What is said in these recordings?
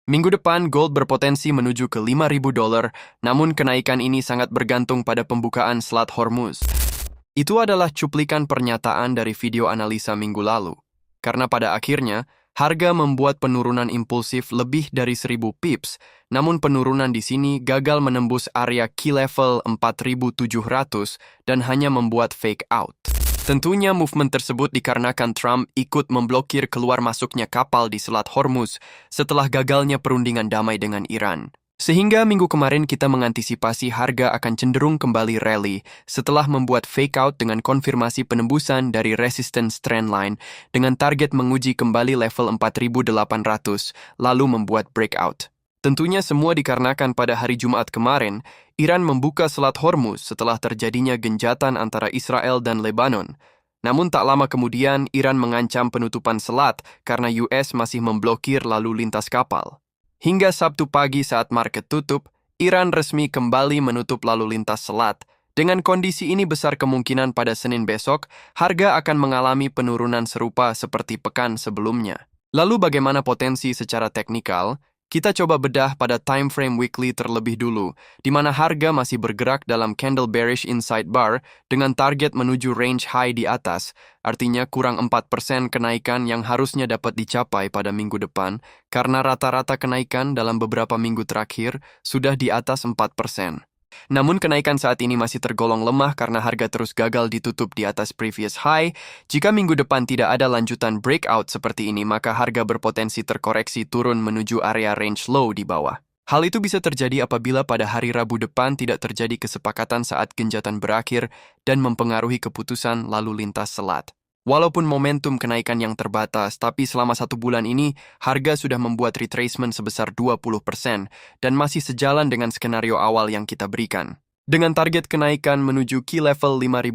Minggu depan, gold berpotensi menuju ke $5.000, namun kenaikan ini sangat bergantung pada pembukaan Selat Hormuz. Itu adalah cuplikan pernyataan dari video analisa minggu lalu. Karena pada akhirnya, harga membuat penurunan impulsif lebih dari 1.000 pips, namun penurunan di sini gagal menembus area key level 4.700 dan hanya membuat fake out. Tentunya movement tersebut dikarenakan Trump ikut memblokir keluar masuknya kapal di Selat Hormuz setelah gagalnya perundingan damai dengan Iran. Sehingga minggu kemarin kita mengantisipasi harga akan cenderung kembali rally setelah membuat fake out dengan konfirmasi penembusan dari resistance trendline dengan target menguji kembali level 4.800 lalu membuat breakout. Tentunya semua dikarenakan pada hari Jumat kemarin, Iran membuka Selat Hormuz setelah terjadinya genjatan antara Israel dan Lebanon. Namun tak lama kemudian, Iran mengancam penutupan selat karena US masih memblokir lalu lintas kapal. Hingga Sabtu pagi saat market tutup, Iran resmi kembali menutup lalu lintas selat. Dengan kondisi ini besar kemungkinan pada Senin besok, harga akan mengalami penurunan serupa seperti pekan sebelumnya. Lalu bagaimana potensi secara teknikal? Kita coba bedah pada time frame weekly terlebih dulu, di mana harga masih bergerak dalam candle bearish inside bar dengan target menuju range high di atas, artinya kurang 4% kenaikan yang harusnya dapat dicapai pada minggu depan, karena rata-rata kenaikan dalam beberapa minggu terakhir sudah di atas 4%. Namun kenaikan saat ini masih tergolong lemah karena harga terus gagal ditutup di atas previous high. Jika minggu depan tidak ada lanjutan breakout seperti ini, maka harga berpotensi terkoreksi turun menuju area range low di bawah. Hal itu bisa terjadi apabila pada hari Rabu depan tidak terjadi kesepakatan saat genjatan berakhir dan mempengaruhi keputusan lalu lintas selat. Walaupun momentum kenaikan yang terbatas, tapi selama 1 bulan ini, harga sudah membuat retracement sebesar 20% dan masih sejalan dengan skenario awal yang kita berikan. Dengan target kenaikan menuju key level $5.000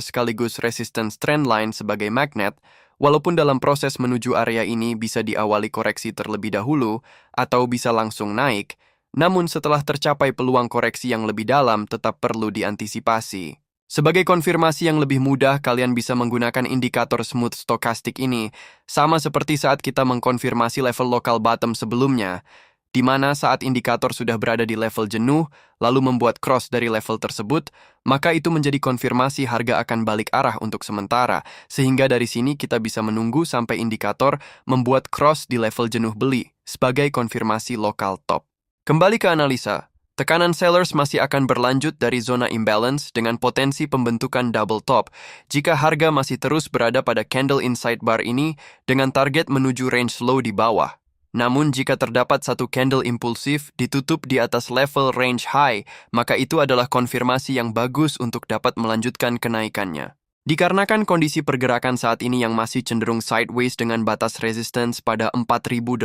sekaligus resistance trendline sebagai magnet, walaupun dalam proses menuju area ini bisa diawali koreksi terlebih dahulu atau bisa langsung naik, namun setelah tercapai peluang koreksi yang lebih dalam tetap perlu diantisipasi. Sebagai konfirmasi yang lebih mudah, kalian bisa menggunakan indikator smooth stochastic ini, sama seperti saat kita mengkonfirmasi level local bottom sebelumnya, di mana saat indikator sudah berada di level jenuh, lalu membuat cross dari level tersebut, maka itu menjadi konfirmasi harga akan balik arah untuk sementara, sehingga dari sini kita bisa menunggu sampai indikator membuat cross di level jenuh beli, sebagai konfirmasi local top. Kembali ke analisa. Tekanan sellers masih akan berlanjut dari zona imbalance dengan potensi pembentukan double top jika harga masih terus berada pada candle inside bar ini dengan target menuju range low di bawah. Namun jika terdapat satu candle impulsif ditutup di atas level range high, maka itu adalah konfirmasi yang bagus untuk dapat melanjutkan kenaikannya. Dikarenakan kondisi pergerakan saat ini yang masih cenderung sideways dengan batas resistance pada 4.800,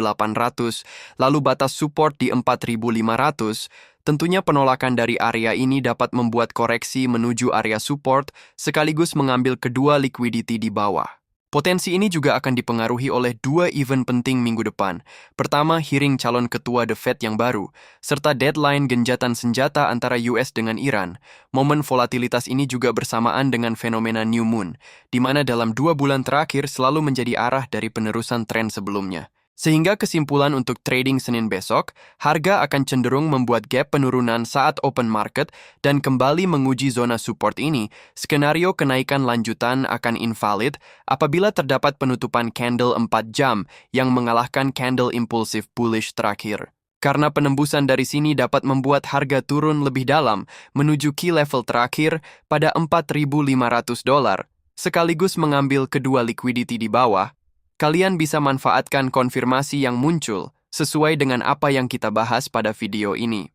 lalu batas support di 4.500, tentunya penolakan dari area ini dapat membuat koreksi menuju area support sekaligus mengambil kedua liquidity di bawah. Potensi ini juga akan dipengaruhi oleh 2 event penting minggu depan. Pertama, hearing calon ketua The Fed yang baru, serta deadline genjatan senjata antara US dengan Iran. Momen volatilitas ini juga bersamaan dengan fenomena new moon, di mana dalam 2 bulan terakhir selalu menjadi arah dari penerusan tren sebelumnya. Sehingga kesimpulan untuk trading Senin besok, harga akan cenderung membuat gap penurunan saat open market dan kembali menguji zona support ini. Skenario kenaikan lanjutan akan invalid apabila terdapat penutupan candle 4 jam yang mengalahkan candle impulsif bullish terakhir. Karena penembusan dari sini dapat membuat harga turun lebih dalam menuju key level terakhir pada $4.500, sekaligus mengambil kedua liquidity di bawah. Kalian bisa manfaatkan konfirmasi yang muncul sesuai dengan apa yang kita bahas pada video ini.